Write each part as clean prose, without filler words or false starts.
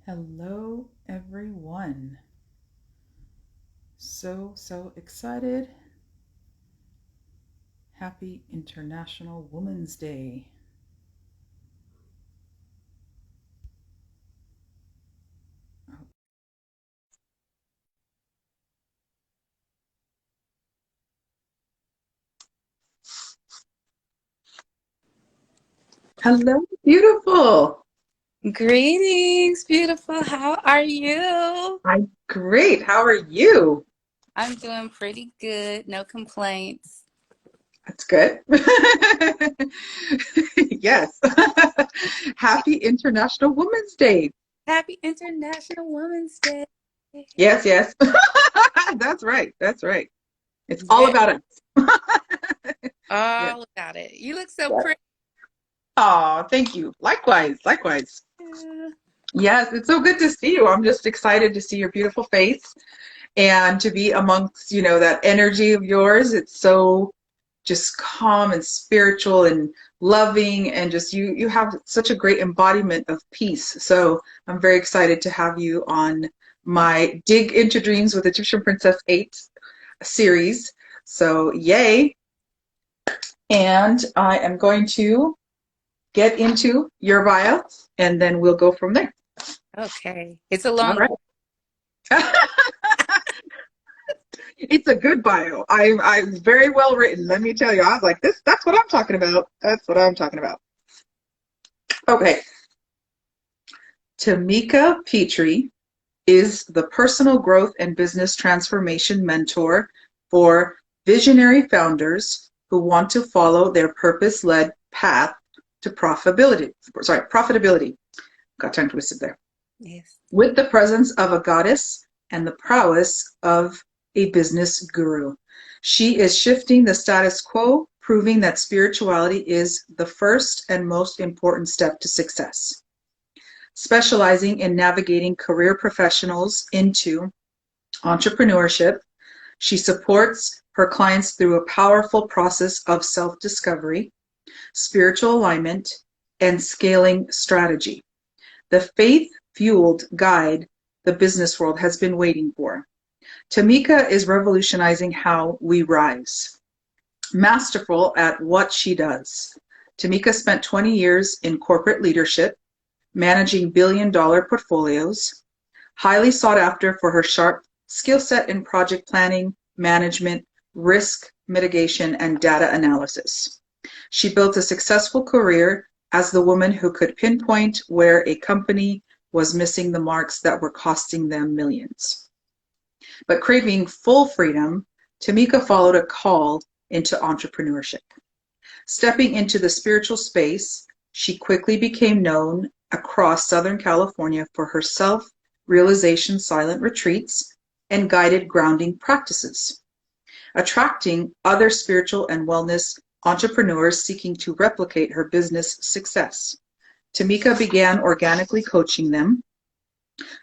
Hello, everyone. So excited. Happy International Women's Day. Hello, beautiful. Greetings, beautiful. How are you? I'm great. How are you? I'm doing pretty good. No complaints. That's good. Yes. Happy International Women's Day. Happy International Women's Day. Yes, yes. That's right. That's right. It's all Yeah, about us. Yes. all about it. You look so Yes. pretty. Oh, thank you. Likewise. Likewise. Yeah. Yes, it's so good to see you. I'm just excited to see your beautiful face and to be amongst, that energy of yours. It's so just calm and spiritual and loving and just you have such a great embodiment of peace. So I'm very excited to have you on my Dig into Dreams with Egyptian Princess 8 series. So yay. And I am going to get into your bio and then we'll go from there. Okay. It's a All long. right. It's a good bio. I'm very well written. Let me tell you. I was like, that's what I'm talking about. That's what I'm talking about. Okay. Tamika Petrie is the personal growth and business transformation mentor for visionary founders who want to follow their purpose-led path to profitability. Sorry, profitability. Got tongue twisted there. Yes. With the presence of a goddess and the prowess of a business guru. She is shifting the status quo, proving that spirituality is the first and most important step to success. Specializing in navigating career professionals into entrepreneurship, she supports her clients through a powerful process of self discovery, spiritual alignment, and scaling strategy. The faith fueled guide the business world has been waiting for. Tamika is revolutionizing how we rise. Masterful at what she does. Tamika spent 20 years in corporate leadership, managing billion-dollar portfolios, highly sought after for her sharp skill set in project planning, management, risk mitigation, and data analysis. She built a successful career as the woman who could pinpoint where a company was missing the marks that were costing them millions. But craving full freedom, Tamika followed a call into entrepreneurship. Stepping into the spiritual space, she quickly became known across Southern California for her self realization silent retreats and guided grounding practices, attracting other spiritual and wellness entrepreneurs seeking to replicate her business success. Tamika began organically coaching them.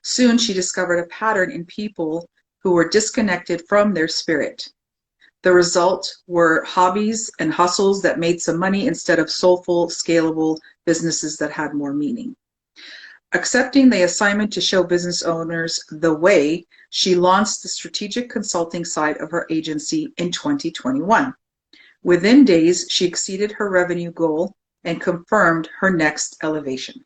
Soon she discovered a pattern in people who were disconnected from their spirit. The result were hobbies and hustles that made some money instead of soulful, scalable businesses that had more meaning. Accepting the assignment to show business owners the way, she launched the strategic consulting side of her agency in 2021. Within days, she exceeded her revenue goal and confirmed her next elevation.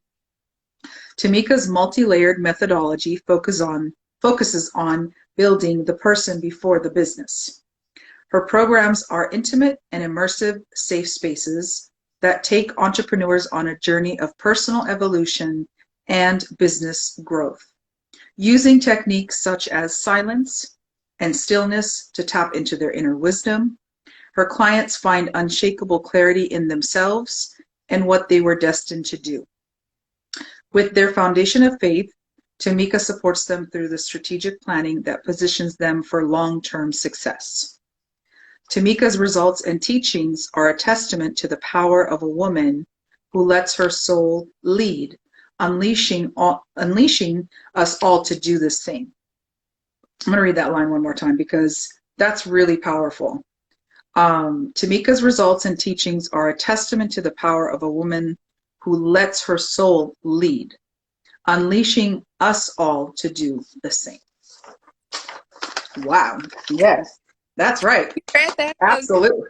Tamika's multi-layered methodology focuses on building the person before the business. Her programs are intimate and immersive safe spaces that take entrepreneurs on a journey of personal evolution and business growth, using techniques such as silence and stillness to tap into their inner wisdom. Her clients find unshakable clarity in themselves and what they were destined to do. With their foundation of faith, Tamika supports them through the strategic planning that positions them for long-term success. Tamika's results and teachings are a testament to the power of a woman who lets her soul lead, unleashing us all to do the same. I'm going to read that line one more time because that's really powerful. Tamika's results and teachings are a testament to the power of a woman who lets her soul lead, unleashing us all to do the same. Wow. Yes, that's right. You read that so Absolutely.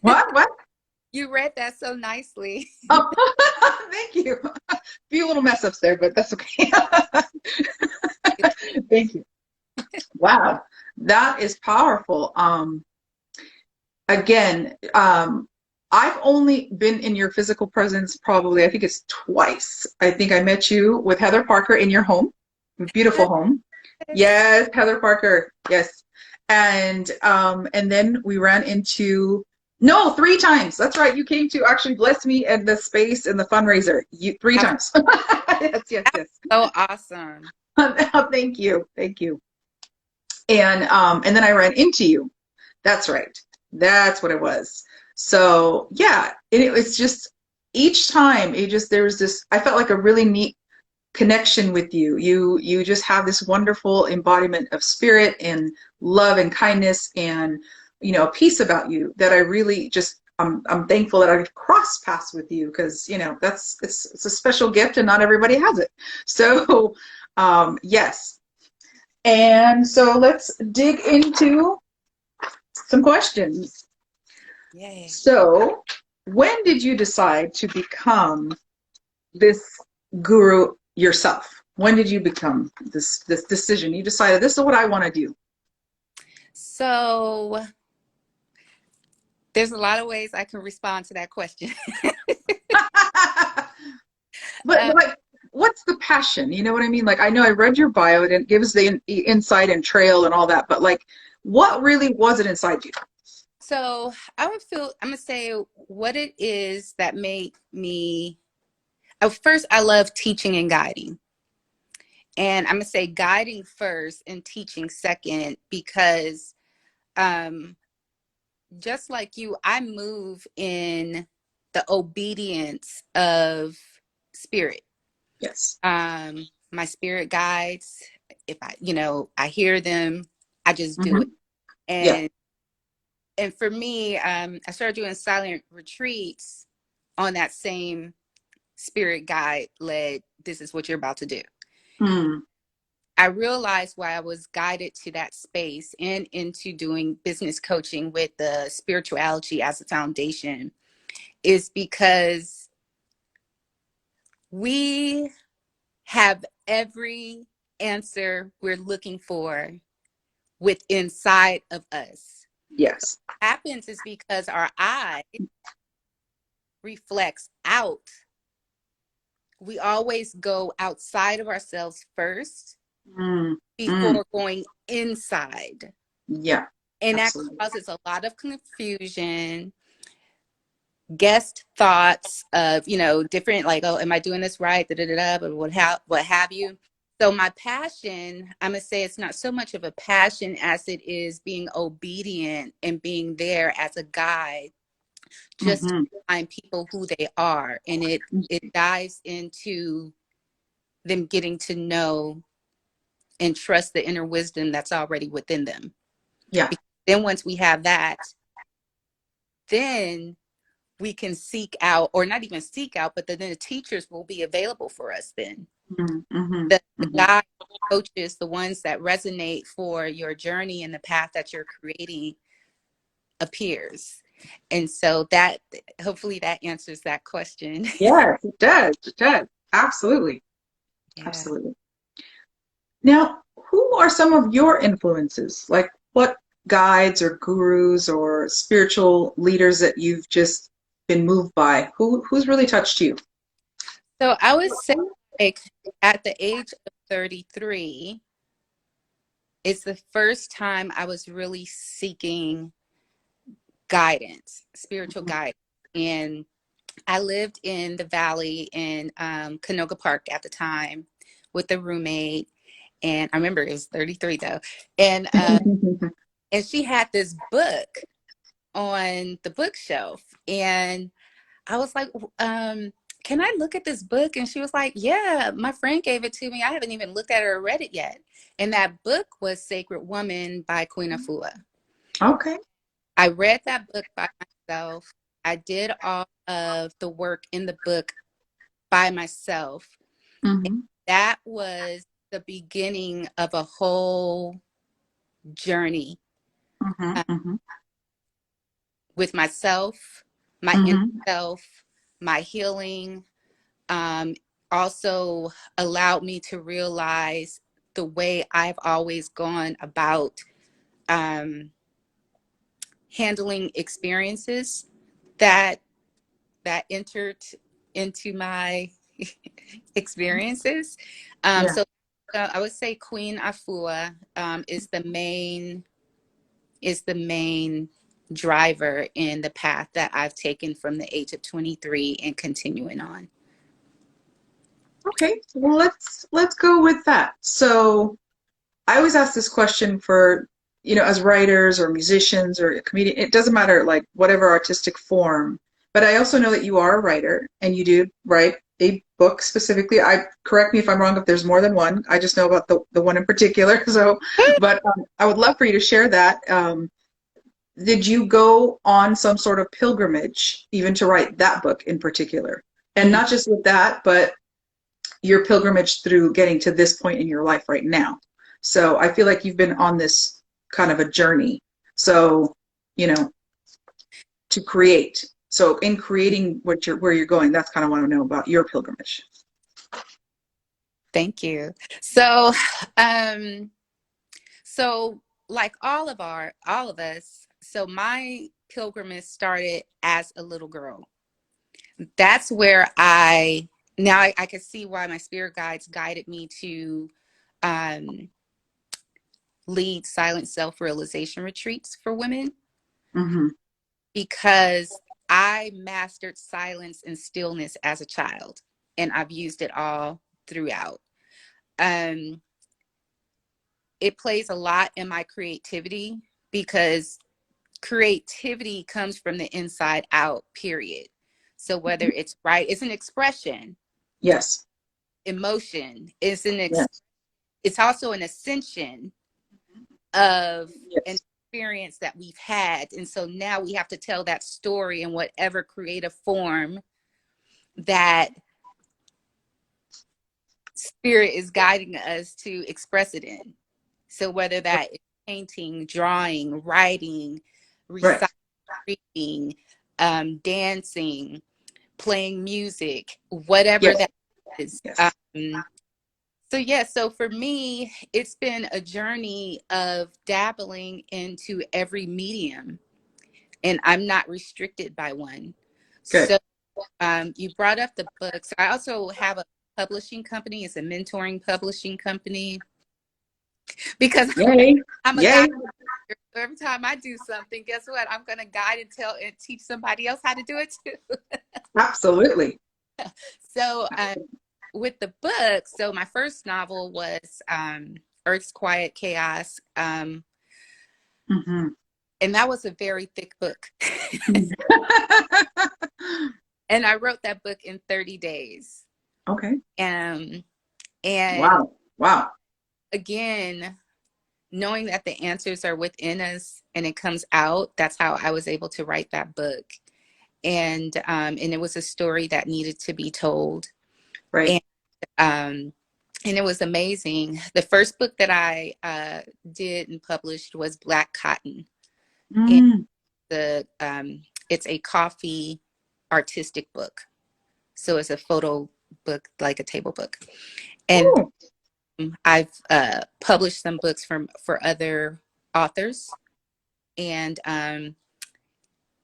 What? What? you read that so nicely. Oh, thank you. A few little mess ups there, but that's okay. Thank you. Wow. That is powerful. Again, I've only been in your physical presence probably, I think it's twice. I think I met you with Heather Parker in your home, beautiful home. Yes. Yes, Heather Parker. Yes. And then we ran into no, three times. That's right. You came to actually bless me at the space in the fundraiser. You three That times. Yes, yes, was yes. so awesome. Thank you. Thank you. And then I ran into you. That's right. That's what it was. So yeah, it was just each time it just there was this I felt like a really neat connection with you. You just have this wonderful embodiment of spirit and love and kindness and peace about you that I really just I'm thankful that I crossed paths with you because that's it's a special gift and not everybody has it. So yes. And so let's dig into some questions. Yay. So, when did you decide to become this guru yourself? When did you become this decision? You decided this is what I want to do. So there's a lot of ways I can respond to that question. but, Uh, but like, what's the passion? You know what I mean? Like, I know I read your bio and it gives the insight and trail and all that, but like, what really was it inside you? so I'm gonna say what it is that made me. First, I love teaching and guiding. And I'm gonna say guiding first and teaching second because um, just like you, I move in the obedience of spirit. Yes. My spirit guides. If I hear them, I just do it. Hmm. Yeah. And for me, I started doing silent retreats on that same spirit guide led. This is what you're about to do. Mm. I realized why I was guided to that space and into doing business coaching with the spirituality as a foundation is because we have every answer we're looking for with inside of us. Yes. What happens is because our eye reflects out, we always go outside of ourselves first Mm. Mm. before going inside. Yeah. And that Absolutely. causes a lot of confusion, guest thoughts of, different, like, oh, am I doing this right? Da, da, da, da, but what have you. So my passion, I'm going to say it's not so much of a passion as it is being obedient and being there as a guide, just to Hmm. find people who they are. And it dives into them getting to know and trust the inner wisdom that's already within them. Yeah. Because then once we have that, then we can seek out, or not even seek out, but then the teachers will be available for us then. Hmm. Hmm. The Hmm. guide coaches, the ones that resonate for your journey and the path that you're creating appears. And so that hopefully that answers that question. Yes, it does. It does. Absolutely. Yeah. Absolutely. Now, who are some of your influences? Like what guides or gurus or spiritual leaders that you've just been moved by? Who's really touched you? So I would say like at the age of 33, it's the first time I was really seeking guidance, spiritual Mhm. guidance. And I lived in the valley in Canoga Park at the time with a roommate. And I remember it was 33 though. And and she had this book on the bookshelf. And I was like, can I look at this book? And she was like, yeah, my friend gave it to me. I haven't even looked at it or read it yet. And that book was Sacred Woman by Queen Afua. Okay. I read that book by myself. I did all of the work in the book by myself. Mm-hmm. That was the beginning of a whole journey Mm-hmm. uh, Mm-hmm. with myself, my inner Mm-hmm. self, my healing. Um, Also allowed me to realize the way I've always gone about um, handling experiences that entered into my experiences. Yeah. So I would say Queen Afua is the main driver in the path that I've taken from the age of 23 and continuing on. Okay. Well, let's go with that. So I always ask this question for, as writers or musicians or a comedian, it doesn't matter, like whatever artistic form. But I also know that you are a writer and you do write a book specifically. Correct me if I'm wrong if there's more than one. I just know about the one in particular. So, but I would love for you to share that. Did you go on some sort of pilgrimage even to write that book in particular? And Mhm. not just with that, but your pilgrimage through getting to this point in your life right now. So I feel like you've been on this kind of a journey. So, you know, to create. So in creating where you're going, that's kind of what I want to know about your pilgrimage. Thank you. So, um, so like all of us, so my pilgrimage started as a little girl. That's where I can see why my spirit guides guided me to um, lead silent self-realization retreats for women Mm-hmm. because I mastered silence and stillness as a child, and I've used it all throughout. Um, it plays a lot in my creativity because creativity comes from the inside out, period. So whether it's an expression, Yes. emotion, Yes. it's also an ascension of an Yes. experience that we've had. And so now we have to tell that story in whatever creative form that spirit is guiding us to express it in. So whether that is painting, drawing, writing, Right. reciting, reading, dancing, playing music, whatever Yes. that is. Yes. So yeah, so for me, it's been a journey of dabbling into every medium, and I'm not restricted by one. Good. So you brought up the books. I also have a publishing company. It's a mentoring publishing company because Yay. I'm a Yay. guide. Every time I do something, guess what? I'm going to guide and tell and teach somebody else how to do it too. Absolutely. So with the book, so my first novel was Earth's Quiet Chaos. Mm-hmm. And that was a very thick book. And I wrote that book in 30 days. Okay. Um, and Wow. Wow. again, knowing that the answers are within us and it comes out, that's how I was able to write that book. And it was a story that needed to be told. Right. And um, and it was amazing. The first book that I did and published was Black Cotton. And Mm. it's a coffee artistic book. So it's a photo book, like a table book. And Oh, I've published some books for other authors, and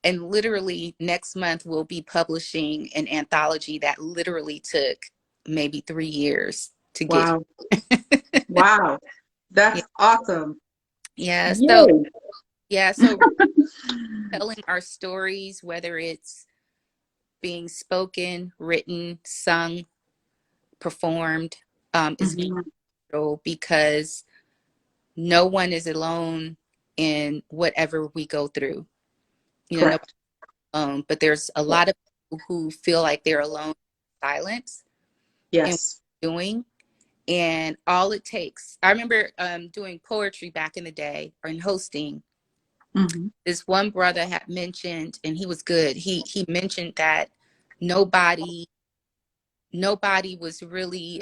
literally next month we'll be publishing an anthology that literally took maybe 3 years to get. wow. Wow. Yeah, That's awesome. yeah. So Yay. yeah, so telling our stories, whether it's being spoken, written, sung, performed, is Mhm. vital because no one is alone in whatever we go through. No Correct. alone, but there's a Yeah. lot of people who feel like they're alone in silence and Yes. doing. And all it takes, I remember doing poetry back in the day or in hosting. Hmm. This one brother had mentioned, and he was good. He mentioned that nobody nobody was really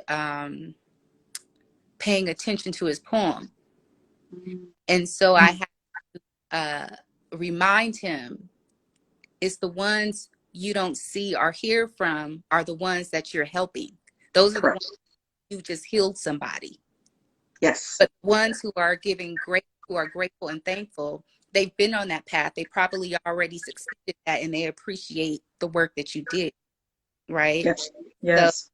paying attention to his poem. And so I had to remind him, it's the ones you don't see or hear from are the ones that you're helping. Those are the ones Correct. you just healed somebody. Yes. But the ones who are who are grateful and thankful, they've been on that path. They probably already succeeded at, and they appreciate the work that you did, right? Yes. So Yes.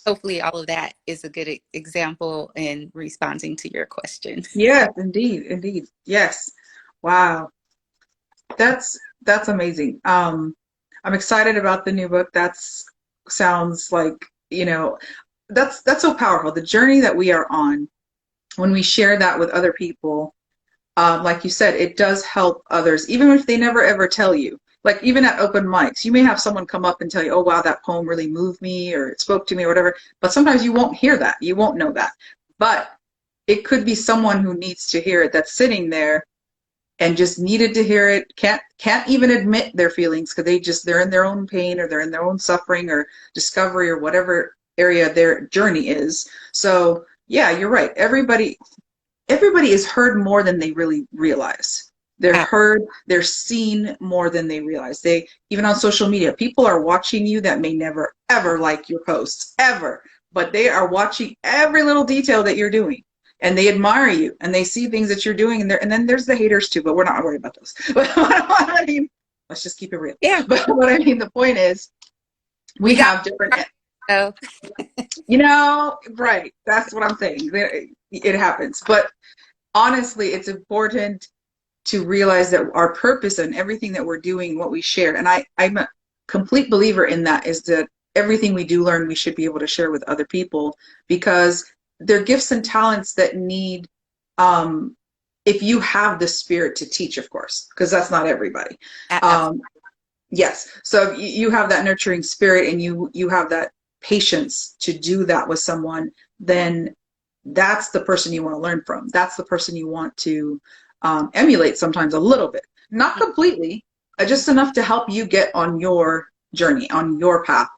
hopefully all of that is a good example in responding to your question. Yes, indeed, indeed. Yes. Wow. That's amazing. I'm excited about the new book. That's sounds like, you know, that's so powerful. The journey that we are on, when we share that with other people, like you said, it does help others, even if they never ever tell you. Like even at open mics, you may have someone come up and tell you, "Oh wow, that poem really moved me," or "it spoke to me," or whatever. But sometimes you won't hear that. You won't know that. But it could be someone who needs to hear it that's sitting there and just needed to hear it, can't even admit their feelings because they're in their own pain, or they're in their own suffering or discovery, or whatever area their journey is. So yeah, you're right. Everybody is heard more than they really realize. They're Uh, heard, they're seen more than they realize. They, even on social media, people are watching you that may never ever like your posts ever, but they are watching every little detail that you're doing, and they admire you, and they see things that you're doing, and then there's the haters too, but we're not worried about those. But what I mean, let's just keep it real. yeah, But what I mean, the point is, we we got have different, so right, that's what I'm saying. It happens. But honestly, it's important to realize that our purpose and everything that we're doing, what we share, and I'm a complete believer in that, is that everything we do learn, we should be able to share with other people, because they're gifts and talents that need, um, if you have the spirit to teach, of course, because that's not everybody. absolutely. Um, yes. So if you have that nurturing spirit, and you have that patience to do that with someone, then that's the person you want to learn from. That's the person you want to emulate, sometimes a little bit, not completely, just enough to help you get on your journey, on your path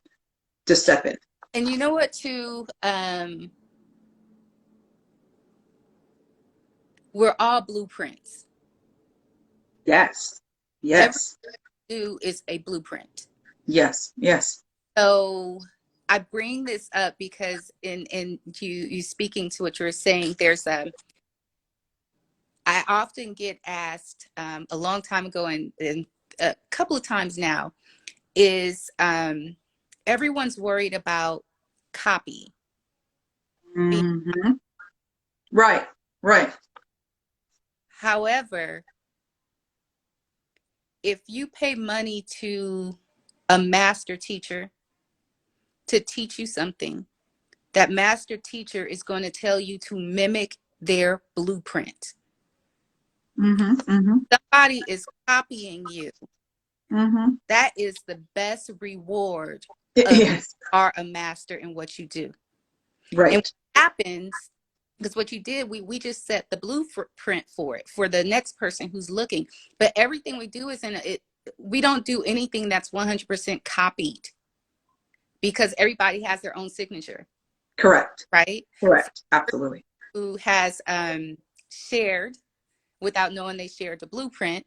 to step in. And you know what, too? We're all blueprints. Yes. Every Yes. do is a blueprint. Yes. Yes. So I bring this up because in you speaking to what you were saying, there's a I often get asked a long time ago, and a couple of times now, is everyone's worried about copy. Hmm. Right. Right. However, if you pay money to a master teacher to teach you something, that master teacher is going to tell you to mimic their blueprint. Hmm. Hmm. Somebody is copying you. Hmm. That is the best reward of Yes. are a master in what you do. And what Right. happens, because what you did, we just set the blueprint for it for the next person who's looking. But everything we do is in it. We don't do anything that's 100% copied, because everybody has their own signature, Correct. right? So Correct. Absolutely. who has shared without knowing they shared the blueprint,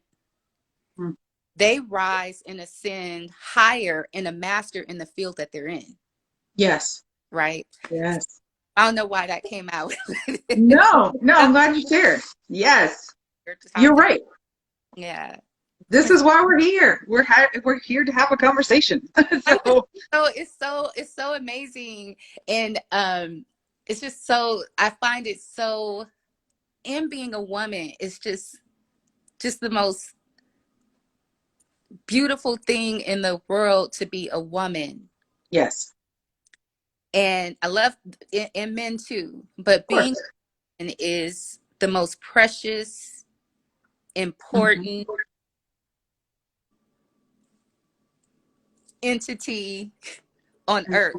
Mm. they rise and ascend higher and a master in the field that they're in, Yes. right? Yes. I don't know why that came out. No, no, I'm glad you shared. Yes, you're Talking. right. Yeah. This is why we're here. We're here to have a conversation. So So it's so amazing. And it's just so, I find it so, in being a woman, it's just the most beautiful thing in the world to be a woman. yes, And I love, and men too, but of being course. a woman is the most precious, Hmm. important entity on earth.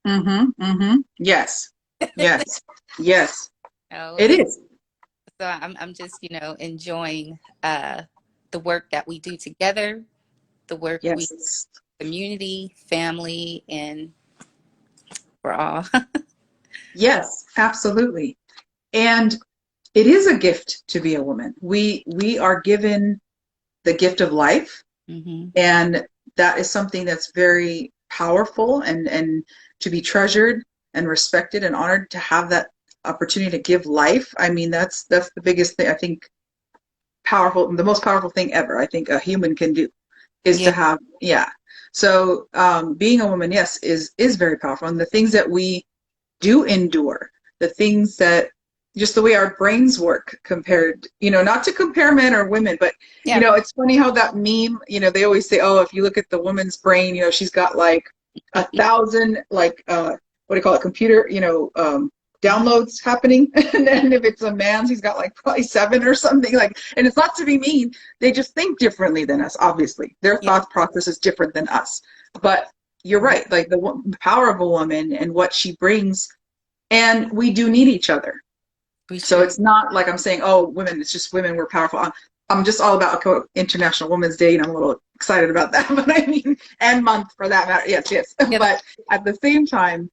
Hmm. Hmm. Yes, yes, yes. You know? It And is. so I'm just, enjoying the work that we do together, the work we Yes. community, family, and for all. Yes, absolutely. And it is a gift to be a woman. We are given the gift of life, Hmm. and that is something that's very powerful and to be treasured and respected and honored to have that opportunity to give life. I mean, that's the biggest thing I think powerful, the most powerful thing ever I think a human can do is to Yeah, have, yeah. So being a woman, yes, is very powerful. And the things that we do endure, the things that just the way our brains work compared, not to compare men or women, but yeah, it's funny how that meme, they always say, oh, if you look at the woman's brain, she's got like 1,000, like, what do you call it, computer, downloads happening. And then if it's a man's, he's got like probably seven or something like, and it's not to be mean. They just think differently than us, obviously. Their yeah. thought process is different than us. But you're right, like the power of a woman and what she brings, and we do need each other. We So sure. it's not like I'm saying, oh, women, it's just women, we're powerful. I'm just all about International Women's Day, and I'm a little excited about that. But I mean, and month for that matter. Yes, yes. Yeah, But at the same time,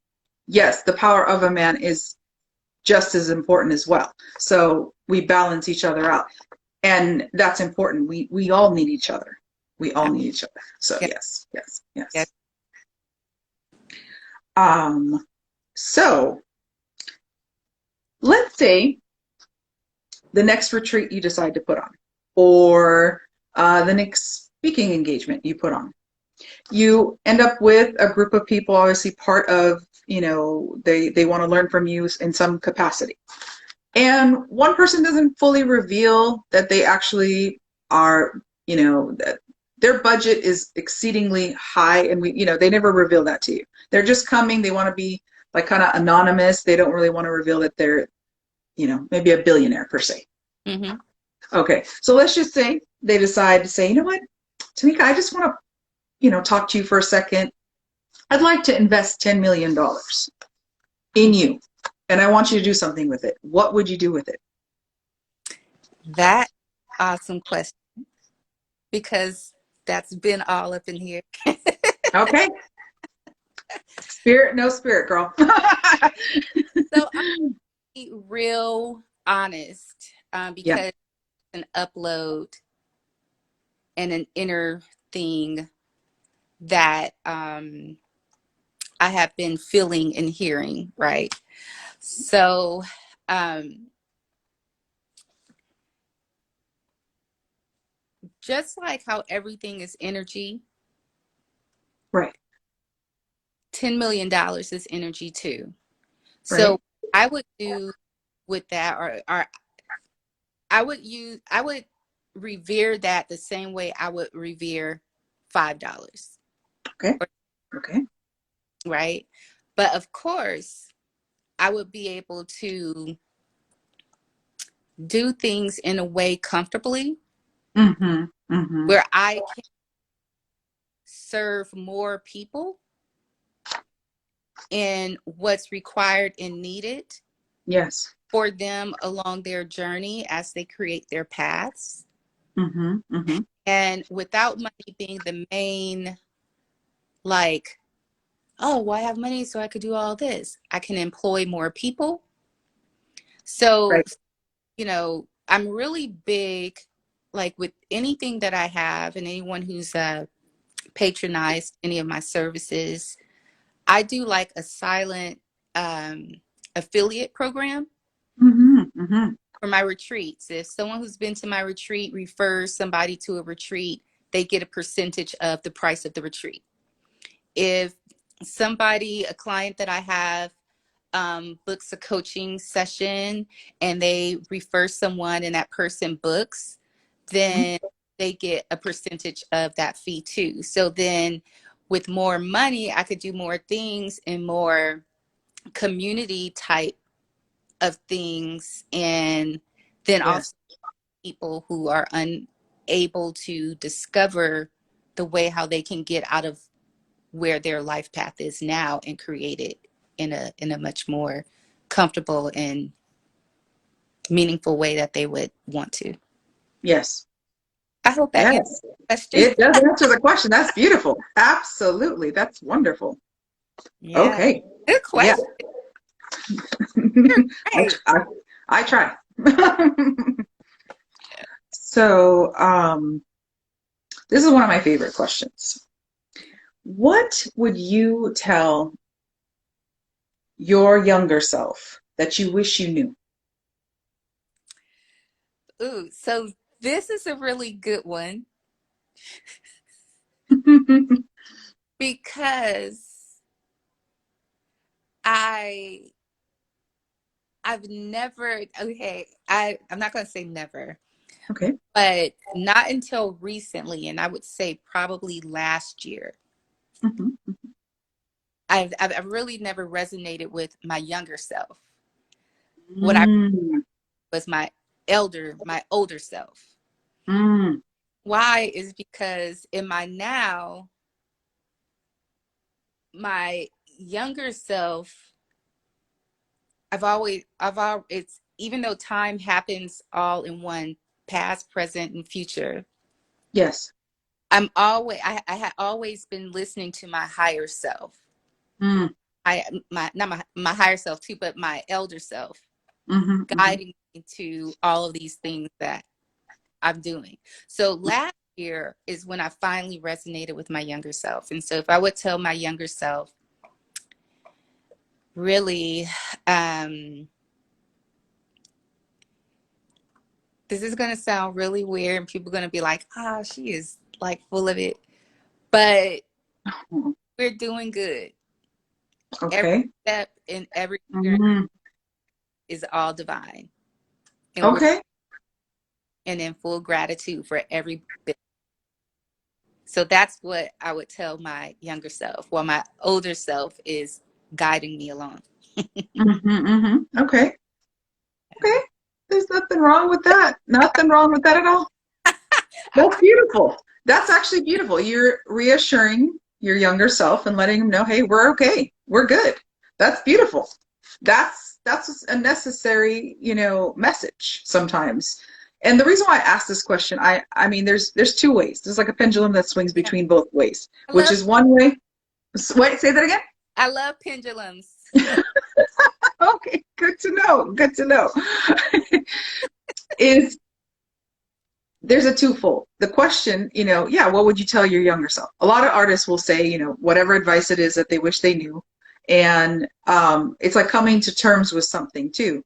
yes, the power of a man is just as important as well. So we balance each other out. And that's important. We all need each other. We all need each other. So yeah, yes, yes, yeah. yes. Um, so let's say the next retreat you decide to put on, or the next speaking engagement you put on. You end up with a group of people, obviously part of, they want to learn from you in some capacity. And one person doesn't fully reveal that they actually are, that their budget is exceedingly high, and they never reveal that to you. They're just coming, they want to be like kind of anonymous. They don't really want to reveal that they're, maybe a billionaire per se. Hmm. Okay, so let's just say they decide to say, you know what, Tamika, I just want to, talk to you for a second. I'd like to invest $10 million in you, and I want you to do something with it. What would you do with it? That awesome question, because that's been all up in here. Okay, spirit, no spirit, girl. So I'll be real honest, Yeah. because an upload and an inner thing that I have been feeling and hearing, right? So um, just like how everything is energy, Right. $10 million is energy too. Right. So I would do with that, or I would revere that the same way I would revere $5, Okay. Okay. right? But of course, I would be able to do things in a way comfortably Mm-hmm. Mm-hmm. where I can serve more people in what's required and needed Yes. for them along their journey as they create their paths. Mm-hmm. Mm-hmm. And without money being the main, like, oh, well, I have money so I could do all this. I can employ more people. So, Right. I'm really big, like with anything that I have and anyone who's patronized any of my services, I do like a silent um, affiliate program Mm-hmm. Mm-hmm. for my retreats. If someone who's been to my retreat refers somebody to a retreat, they get a percentage of the price of the retreat. If a client that I have, books a coaching session and they refer someone and that person books, then they get a percentage of that fee too. So then with more money, I could do more things and more community type of things. And then Yes. also people who are unable to discover the way how they can get out of where their life path is now and create it in a much more comfortable and meaningful way that they would want to. Yes. I hope that answers Yes. the question. It does answer the question. That's beautiful. Absolutely. That's wonderful. Yeah. Okay. Good Yeah. question. You're I, right. I, I try. So, this is one of my favorite questions. What would you tell your younger self that you wish you knew? Ooh, so this is a really good one because I I've never, okay, I'm not going to say never, Okay. but not until recently, and I would say probably last year, Mhm. I've really never resonated with my younger self. What I Mm, was my older self. mm, Why is because in my now, my younger self, it's even though time happens all in one, past, present, and future. yes. I had always been listening to my higher self. Mm, I my not my my higher self too, but my elder self mhm, mhm. guiding me to all of these things that I'm doing. So last year is when I finally resonated with my younger self. And so if I would tell my younger self, really, um, this is going to sound really weird and people are going to be like, ah, she is like full of it. But Mm, we're doing good. Every okay. step in every experience Mm, is all divine. And we're okay. and in full gratitude for every bit. So that's what I would tell my younger self, while my older self is guiding me along. Mhm, mhm. Okay. Okay. There's nothing wrong with that. Nothing wrong with that at all. That's beautiful. That's actually beautiful. You're reassuring your younger self and letting them know, hey, we're okay. We're good. That's beautiful. That's a necessary, message sometimes. And the reason why I asked this question, I mean, there's two ways. There's like a pendulum that swings Yeah. between both ways, I which love is one way. Wait, say that again. I love pendulums. Okay, good to know. Good to know. Is there's a twofold. The question, yeah, what would you tell your younger self? A lot of artists will say, whatever advice it is that they wish they knew. And it's like coming to terms with something too.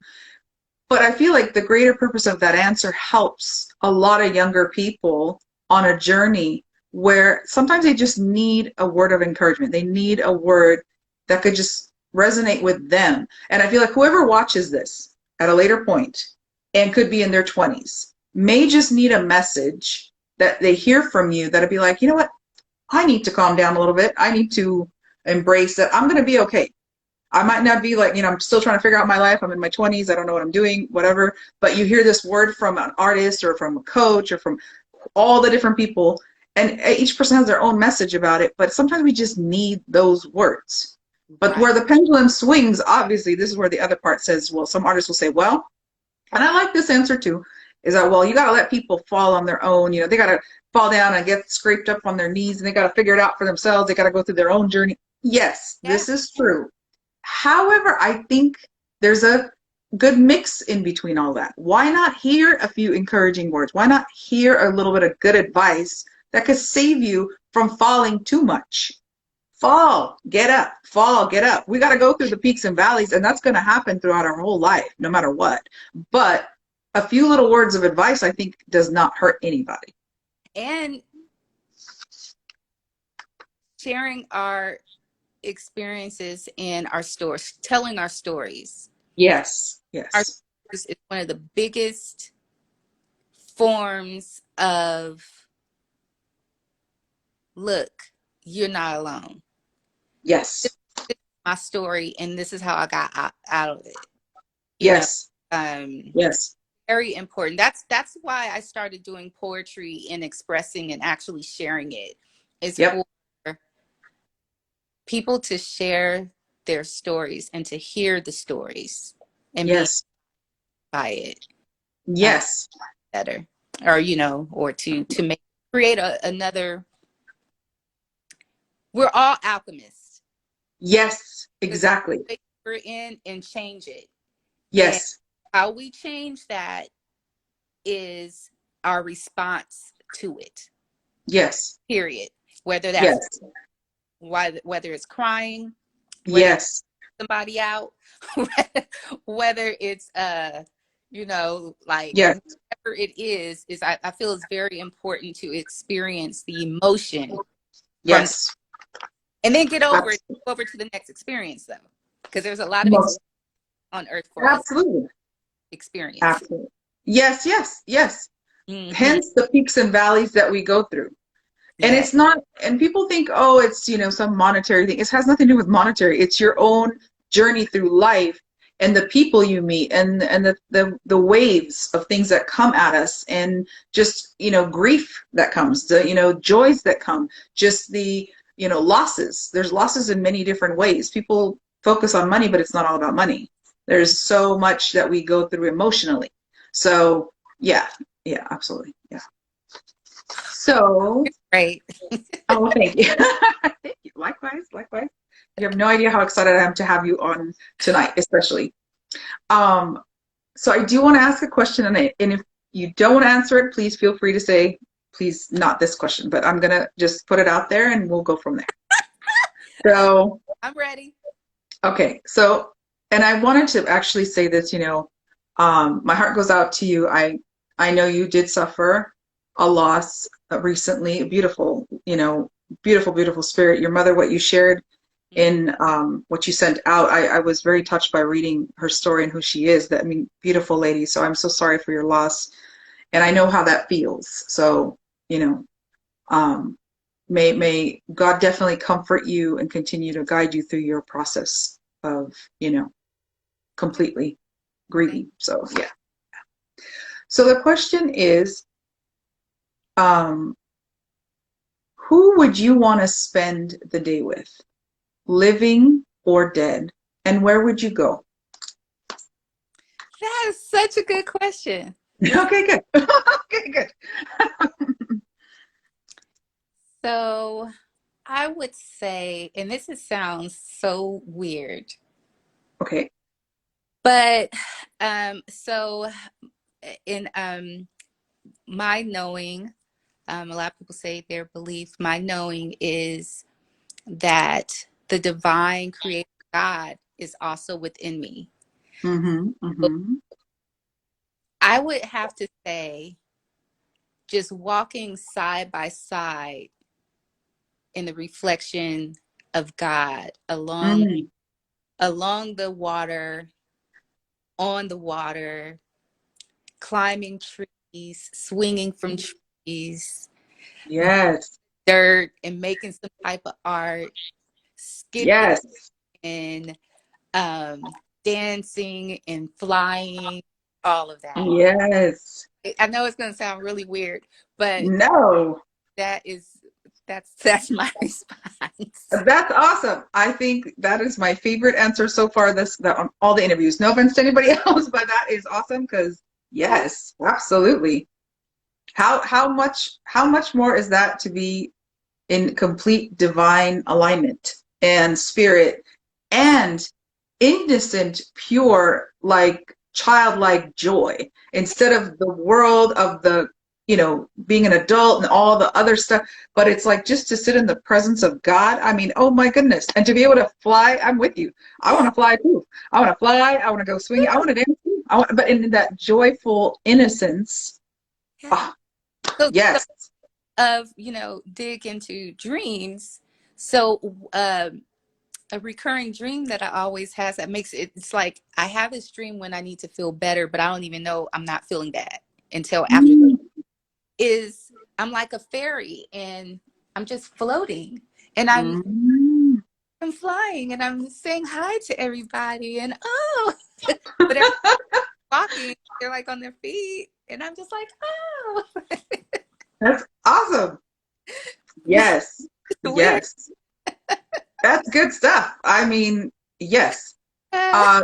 But I feel like the greater purpose of that answer helps a lot of younger people on a journey where sometimes they just need a word of encouragement. They need a word that could just resonate with them. And I feel like whoever watches this at a later point and could be in their 20s may just need a message that they hear from you that'll be like, you know what? I need to calm down a little bit. I need to embrace that I'm going to be okay. I might not be like, I'm still trying to figure out my life. I'm in my 20s. I don't know what I'm doing, whatever. But you hear this word from an artist or from a coach or from all the different people, and each person has their own message about it. But sometimes we just need those words. But Right. where the pendulum swings, obviously, this is where the other part says, well, some artists will say, well, and I like this answer too, is that, well, you got to let people fall on their own. They got to fall down and get scraped up on their knees and they got to figure it out for themselves. They got to go through their own journey. Yes, Yeah. this is true. However, I think there's a good mix in between all that. Why not hear a few encouraging words? Why not hear a little bit of good advice that could save you from falling too much? Fall, get up, fall, get up. We got to go through the peaks and valleys, and that's going to happen throughout our whole life, no matter what. But a few little words of advice, I think, does not hurt anybody. And sharing our experiences and our stories, telling our stories. Yes, Our yes, stories is one of the biggest forms of, look, you're not alone. This, yes, this is my story, and this is how I got out of it. You know, yes, um, yes, very important. That's why I started doing poetry and expressing and actually sharing it. Is yep, for people to share their stories and to hear the stories and be yes, by it uh, yes. better, or or to make create another. We're all alchemists. Yes, Because that's exactly. the way we're in, and change it. And Yes, how we change that is our response to it. yes, Period. Whether that's yes, whether it's crying, whether it's yes, somebody out, whether it's like yes, whatever it is I feel it's very important to experience the emotion from, yes. and then get over it, Absolutely. go over to the next experience though, because there's a lot of Most, on earth for us to absolutely. experience. Absolutely. Yes, yes, yes. Hmm. Hence the peaks and valleys that we go through. And Yeah. it's not, and people think, oh, it's, some monetary thing. It has nothing to do with monetary. It's your own journey through life and the people you meet and the waves of things that come at us and just, grief that comes, the, joys that come, just the, losses. There's losses in many different ways. People focus on money, but it's not all about money. There's so much that we go through emotionally. So yeah, yeah, absolutely. Yeah. So, Right. oh, thank you. Thank you. Likewise, likewise. You have no idea how excited I am to have you on tonight, especially. Um, so I do want to ask a question, and if you don't want to answer it, please feel free to say, please, not this question, but I'm gonna just put it out there and we'll go from there. So, I'm ready. okay, so, and I wanted to actually say this, my heart goes out to you. I know you did suffer a loss recently, beautiful, beautiful, beautiful spirit. Your mother, what you shared in what you sent out, I was very touched by reading her story and who she is. That, I mean, beautiful lady. So I'm so sorry for your loss, and I know how that feels. So, you know, um, may God definitely comfort you and continue to guide you through your process of, completely Thank grieving. So yeah. So the question is, um, who would you want to spend the day with, living or dead, and where would you go? That is such a good question. This Okay, good. Okay, good. So I would say, and sounds so weird, Okay. but so in my knowing, a lot of people say their belief, my knowing is that the divine creator God is also within me. Mm-hmm. So Mm-hmm. I would have to say, just walking side by side in the reflection of God Mm. along the water, on the water, climbing trees, swinging from trees, Yes. dirt, and making some type of art, skipping Yes. and um, dancing and flying, all of that. Yes. I know it's going to sound really weird, but No. that is that's my response. That's awesome. I think that is my favorite answer so far this that on all the interviews. No offense to anybody else, but that is awesome because yes, absolutely. How much more is that to be in complete divine alignment and spirit and innocent, pure, like childlike joy instead of the world of the, being an adult and all the other stuff. But it's like just to sit in the presence of God. I mean, oh my goodness. And to be able to fly, I'm with you. I want to fly too. I want to fly. I want to go swinging. I want to dance too. But in that joyful innocence. Yeah. Ah, So yes. of dig into dreams. So a recurring dream that I always has that makes it's like I have this dream when I need to feel better, but I don't even know I'm not feeling that until after. Mm, Is I'm like a fairy and I'm just floating and mm. I'm flying and I'm saying hi to everybody and but everyone's walking, they're like on their feet and I'm just like oh. That's awesome. Yes. It's weird. Yes. That's good stuff. I mean, yes. Uh,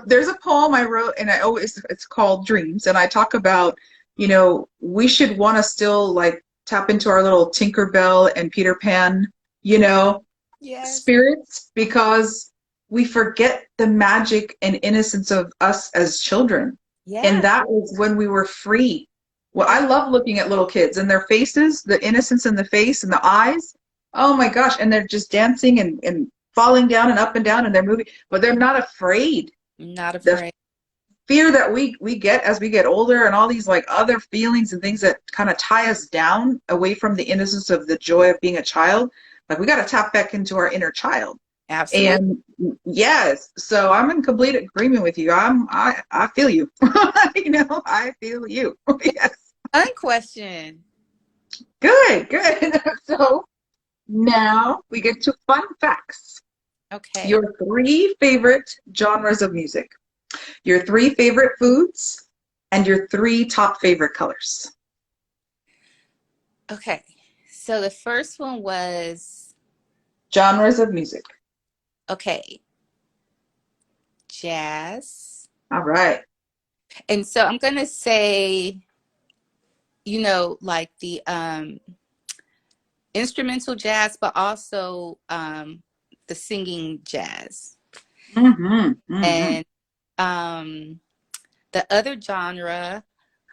There's a poem I wrote, and it's called Dreams, and I talk about, we should want to still like tap into our little Tinkerbell and Peter Pan, you know, Yes. spirits because we forget the magic and innocence of us as children. And Yeah. that was when we were free. Well, Yeah. I love looking at little kids and their faces, the innocence in the face and the eyes. Oh my gosh. And they're just dancing and falling down and up and down and they're moving, but they're not afraid. Not The afraid. fear that we get as we get older and all these like other feelings and things that kind of tie us down away from the innocence of the joy of being a child, like we got to tap back into our inner child. Absolutely. And yes, so I'm in complete agreement with you. I feel you. I feel you. Yes. Fun question. Good. So now we get to fun facts. Okay. Your three favorite genres of music, your three favorite foods, and your three top favorite colors. Okay. So the first one was, Genres of music. okay, jazz. All right. And so I'm going to say, like the instrumental jazz, but also the singing jazz. Mm-hmm. Mm-hmm. And um, the other genre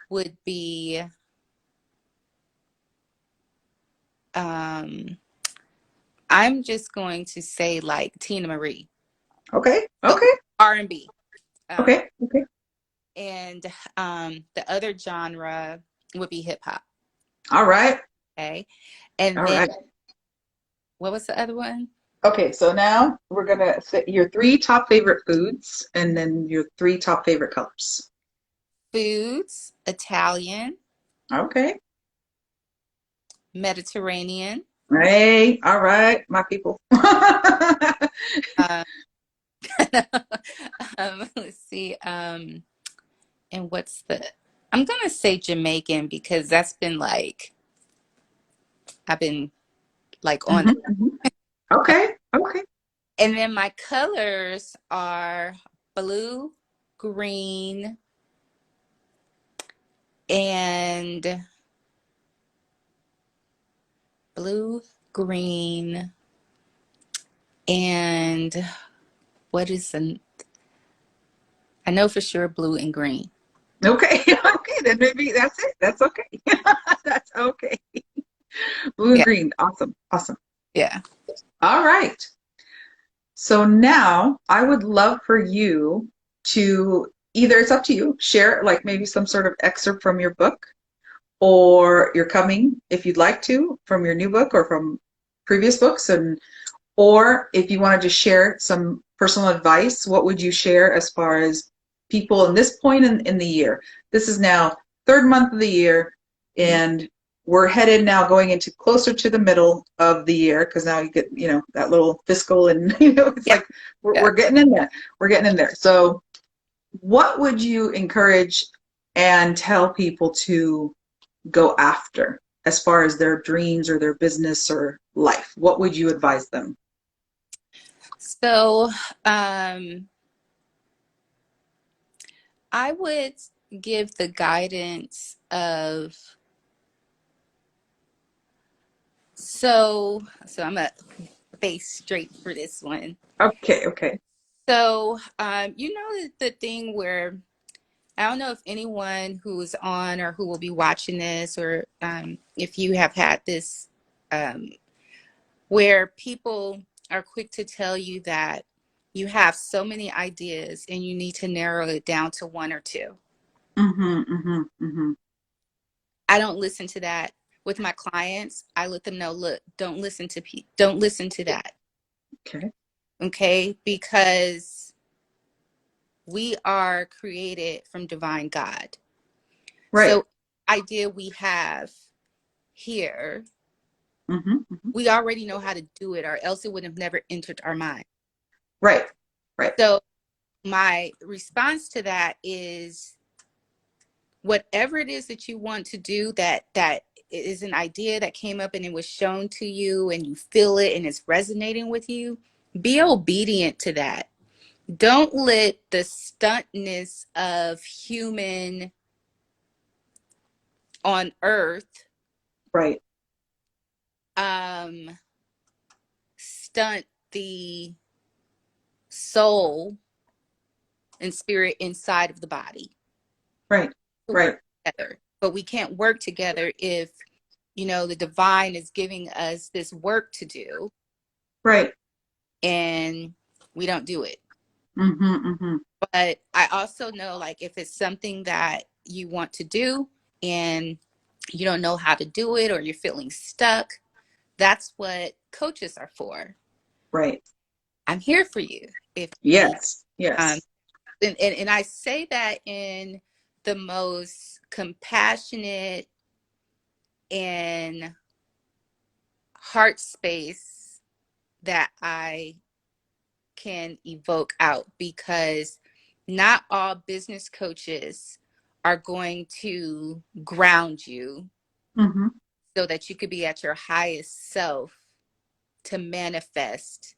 would be um, I'm just going to say like Tina Marie. Okay. So Okay. R&B. Um, Okay. Okay. and the other genre would be hip hop. All right. Okay. And All then right. what was the other one? Okay. So now we're gonna say your three top favorite foods and then your three top favorite colors. Foods, Italian, Okay. Mediterranean. Hey. All right, my people. Um, let's see. And what's the? I'm gonna say Jamaican because that's been like I've been like on Mm-hmm. that. Mm-hmm. Okay. Okay. And then my colors are blue, green, and blue, green, and what is an? I know for sure blue and green. Okay. Okay. Then maybe that's it. That's okay. That's okay. Blue and Yeah, green. Awesome. Awesome. yeah. All right. So now I would love for you to either, it's up to you, share like maybe some sort of excerpt from your book or you're coming if you'd like to from your new book or from previous books, and or if you want to just share some personal advice, what would you share as far as people in this point in the year? This is now third month of the year, and we're headed now going into closer to the middle of the year because now you get, that little fiscal and, it's Yeah, like we're, yeah. we're getting in there. We're getting in there. So what would you encourage and tell people to go after as far as their dreams or their business or life? What would you advise them? So, um, I would give the guidance of so I'm a face straight for this one. Okay, okay. So, the thing where I don't know if anyone who is on or who will be watching this, or if you have had this, um, where people are quick to tell you that you have so many ideas and you need to narrow it down to one or two. Mm-hmm, mm-hmm, mm-hmm. I don't listen to that with my clients. I let them know, look, don't listen to that. Okay. Okay? Because we are created from divine God. Right. So idea we have here, Mm-hmm, mm-hmm. we already know how to do it, or else it would have never entered our mind. Right. Right. So my response to that is whatever it is that you want to do, that is an idea that came up and it was shown to you and you feel it and it's resonating with you, be obedient to that. Don't let the stuntness of human on earth Right. um stunt the soul and spirit inside of the body Right. to Right. work together. But we can't work together if, the divine is giving us this work to do Right. and we don't do it. Mm-hmm. Mm-hmm. But I also know, like, if it's something that you want to do and you don't know how to do it or you're feeling stuck, that's what coaches are for. Right. I'm here for you if you need. Yes. Um, Yes. and I say that in the most compassionate and heart space that I can evoke out, because not all business coaches are going to ground you Mm-hmm. so that you could be at your highest self to manifest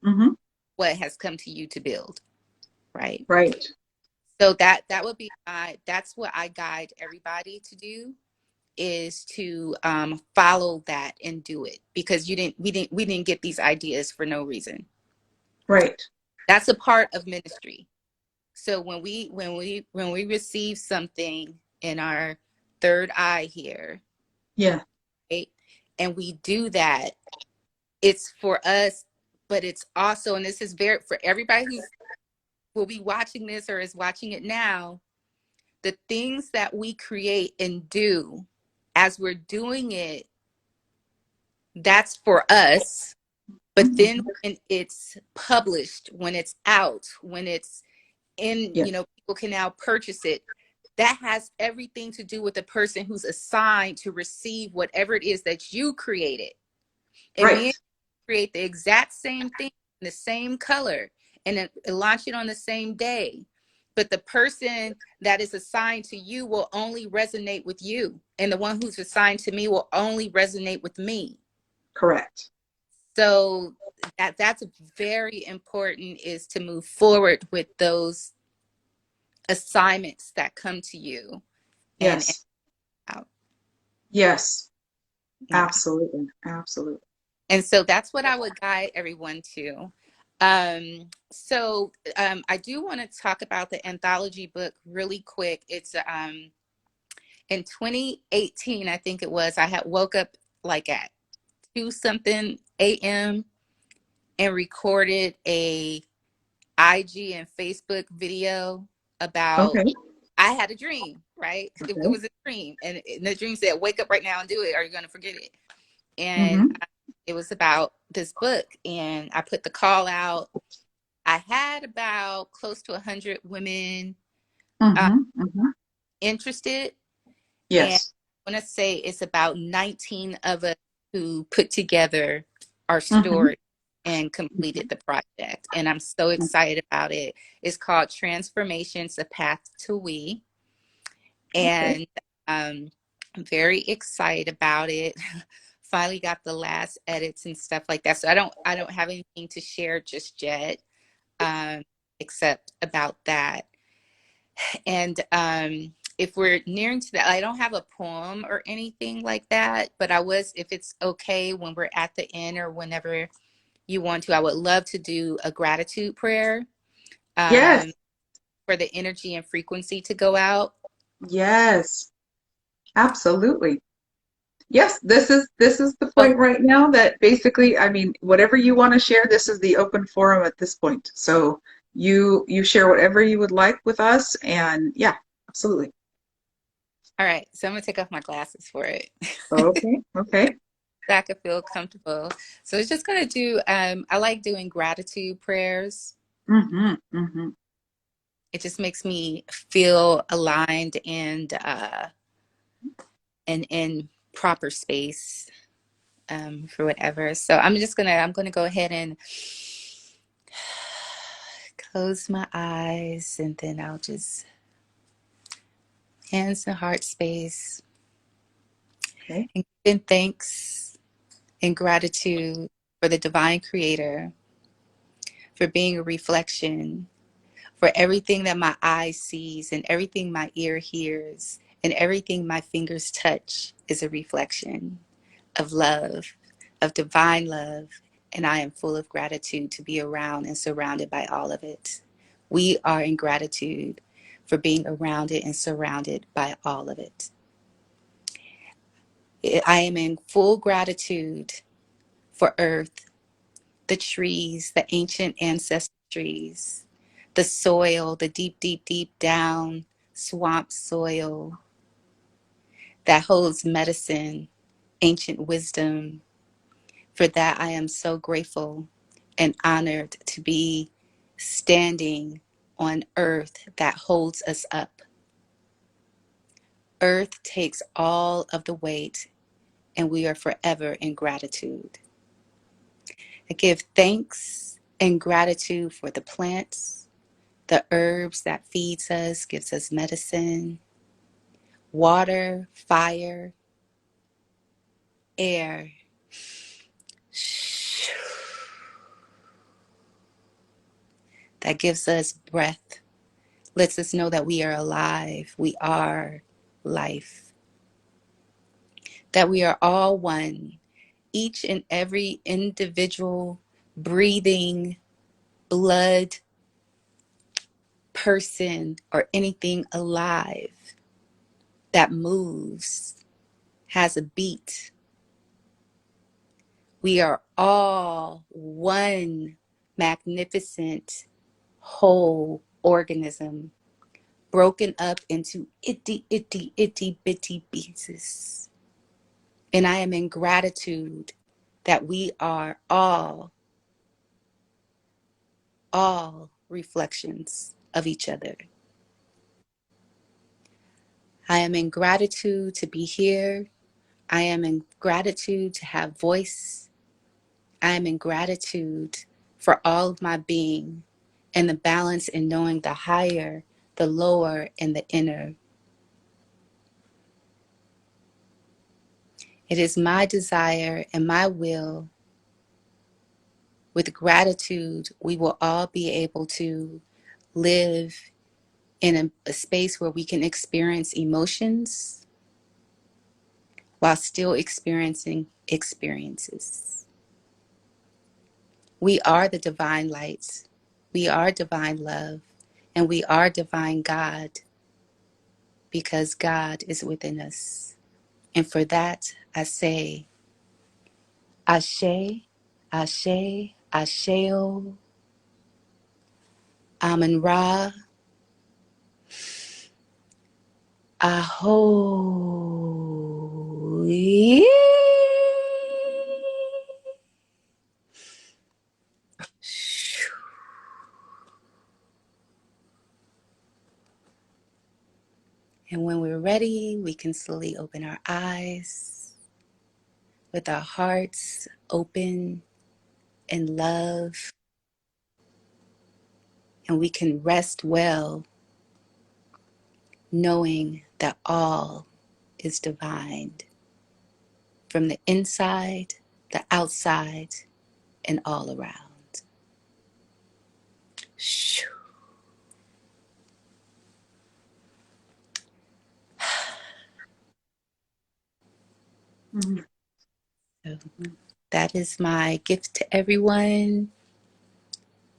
Mm-hmm. what has come to you to build, right? Right. So that would be that's what I guide everybody to do, is to follow that and do it, because we didn't get these ideas for no reason. Right. That's a part of ministry. So when we receive something in our third eye here, Yeah. right, and we do that, it's for us, but it's also, and this is very for everybody who's will be watching this or is watching it now, the things that we create and do as we're doing it, that's for us. But then Mm-hmm. when it's published, when it's out, when it's in, Yes. people can now purchase it, that has everything to do with the person who's assigned to receive whatever it is that you created. And Right. me and you create the exact same thing in the same color and then launch it on the same day. But the person that is assigned to you will only resonate with you. And the one who's assigned to me will only resonate with me. Correct. So that's very important, is to move forward with those assignments that come to you and Yes. out. Yes. Yeah. Absolutely. Absolutely. And so that's what I would guide everyone to. I do want to talk about the anthology book really quick. It's in 2018, I think it was. I had woke up like at 2 something a.m. and recorded a IG and Facebook video about, Okay. I had a dream, right? It Okay. was a dream. And the dream said, wake up right now and do it, or you're going to forget it. And Mm-hmm. it was about this book. And I put the call out. I had about close to 100 women uh, Mm-hmm. Mm-hmm. interested. And Yes. I want to say it's about 19 of us who put together our Mm-hmm. story and completed the project. And I'm so excited about it. It's called Transformations, A Path to We. Okay. And I'm very excited about it. Finally got the last edits and stuff like that. So I don't have anything to share just yet, um, except about that. And if we're nearing to that, I don't have a poem or anything like that, but if it's okay, when we're at the end or whenever you want to, I would love to do a gratitude prayer, Yes. um, for the energy and frequency to go out. Yes. Absolutely. Yes, this is the Oh, point right now that basically, I mean, whatever you want to share, this is the open forum at this point. So you share whatever you would like with us, and yeah, absolutely. all right. So I'm gonna take off my glasses for it. Okay, okay. So I can feel comfortable. So it's just gonna do. I like doing gratitude prayers. Mm-hmm, mm-hmm. It just makes me feel aligned and in proper space, for whatever. So I'm gonna go ahead and close my eyes, and then I'll just hands to heart space Okay. and give thanks and gratitude for the divine creator, for being a reflection, for everything that my eye sees and everything my ear hears and everything my fingers touch is a reflection of love, of divine love, and I am full of gratitude to be around and surrounded by all of it. We are in gratitude for being around it and surrounded by all of it. I am in full gratitude for earth, the trees, the ancient ancestral trees, the soil, the deep, deep, deep down swamp soil that holds medicine, ancient wisdom. For that, I am so grateful and honored to be standing on earth that holds us up. Earth takes all of the weight, and we are forever in gratitude. I give thanks and gratitude for the plants, the herbs that feeds us, gives us medicine, water, fire, air that gives us breath, lets us know that we are alive, we are life, that we are all one, each and every individual breathing blood person or anything alive that moves has a beat. We are all one magnificent whole organism broken up into itty, itty, itty, bitty pieces. And I am in gratitude that we are all reflections of each other. I am in gratitude to be here. I am in gratitude to have voice. I am in gratitude for all of my being and the balance in knowing the higher, the lower, and the inner. It is my desire and my will. With gratitude, we will all be able to live in a space where we can experience emotions while still experiencing experiences. We are the divine lights. We are divine love. And we are divine God because God is within us. And for that, I say, Ashe, Ashe, Asheo, Amen Ra, Aho. And when we're ready, we can slowly open our eyes with our hearts open in love, and we can rest well knowing that all is divine from the inside, the outside, and all around. Mhm. So that is my gift to everyone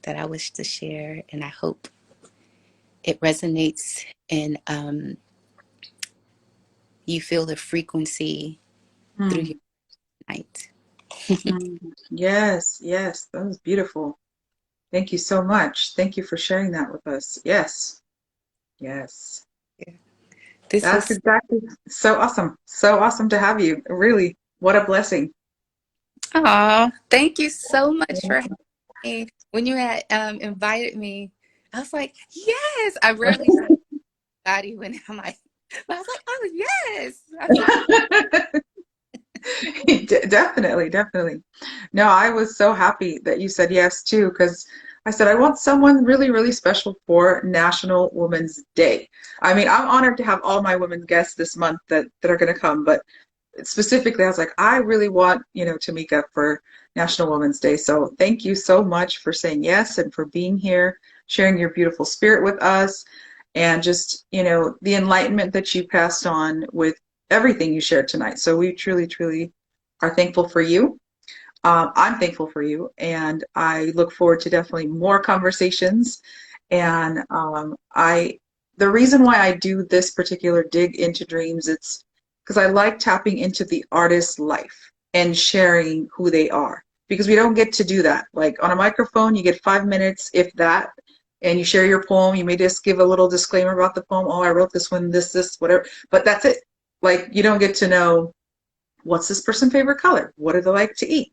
that I wish to share, and I hope it resonates and you feel the frequency through Mm. your night. Mm. Yes, yes, that was beautiful. Thank you so much. Thank you for sharing that with us. Yes, yes. This That's was, exactly so awesome. So awesome to have you. Really, what a blessing. aw, thank you so much for having me. When you had invited me, I was like, yes. I rarely say body when I'm like, but I was like, oh, yes. I was like, Definitely, definitely. No, I was so happy that you said yes too, because I said I want someone really, really special for National Women's Day. I mean, I'm honored to have all my women guests this month that are going to come, but specifically, I was like, I really want, Tamika for National Women's Day. So thank you so much for saying yes and for being here, sharing your beautiful spirit with us, and just, the enlightenment that you passed on with everything you shared tonight. So we truly, truly are thankful for you. I'm thankful for you, and I look forward to definitely more conversations. Yeah. And the reason why I do this particular dig into dreams, it's because I like tapping into the artist's life and sharing who they are. Because we don't get to do that. Like on a microphone, you get 5 minutes, if that, and you share your poem. You may just give a little disclaimer about the poem. Oh, I wrote this one, this, whatever. But that's it. Like you don't get to know what's this person's favorite color? What do they like to eat?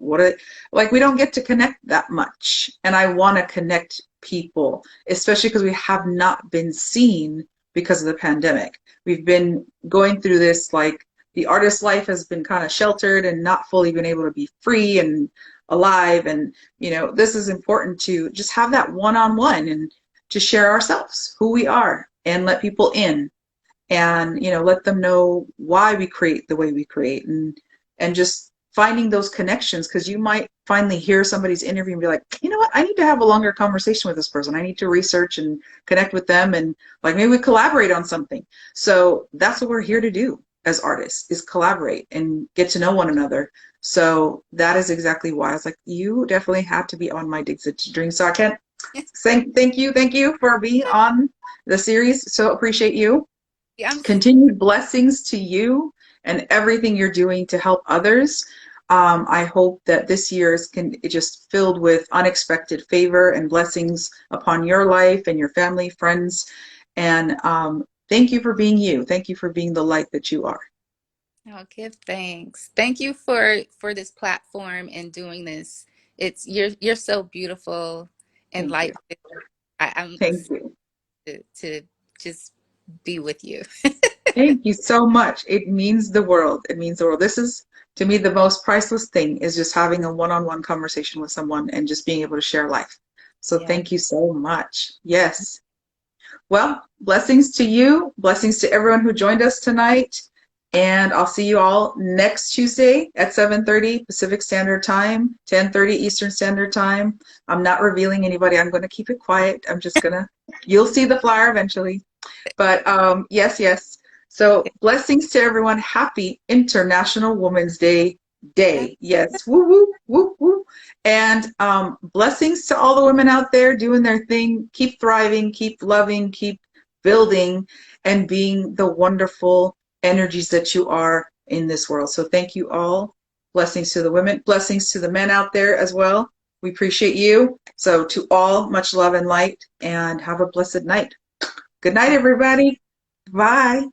Like we don't get to connect that much. And I want to connect people, especially because we have not been seen because of the pandemic. We've been going through this like the artist's life has been kind of sheltered and not fully been able to be free and alive. And this is important to just have that one-on-one and to share ourselves, who we are, and let people in and let them know why we create the way we create, and just finding those connections, because you might finally hear somebody's interview and be like, you know what, I need to have a longer conversation with this person. I need to research and connect with them, and like maybe we collaborate on something. So that's what we're here to do as artists, is collaborate and get to know one another. So that is exactly why I was like, you definitely have to be on my Digs Into Dreams. So I can't thank you for being on the series. So appreciate you. Yeah, I'm Continued blessings to you and everything you're doing to help others. I hope that this year is just filled with unexpected favor and blessings upon your life and your family, friends. And thank you for being you. Thank you for being the light that you are. I'll give thanks. Thank you for this platform and doing this. It's you're so beautiful and Thank you. light. I'm Thank you. to just be with you. Thank you so much. It means the world. It means the world. This is, to me, the most priceless thing is just having a one-on-one conversation with someone and just being able to share life. So Yeah. thank you so much. Yes. Well, blessings to you. Blessings to everyone who joined us tonight. And I'll see you all next Tuesday at 7:30 Pacific Standard Time, 10:30 Eastern Standard Time. I'm not revealing anybody. I'm going to keep it quiet. You'll see the flyer eventually. But yes, yes. So blessings to everyone. Happy International Women's Day Yeah. Day. Yes. Woo woo woo woo. And blessings to all the women out there doing their thing. Keep thriving, keep loving, keep building, and being the wonderful energies that you are in this world. So thank you all. Blessings to the women. Blessings to the men out there as well. We appreciate you. So to all, much love and light, and have a blessed night. Good night, everybody. Bye.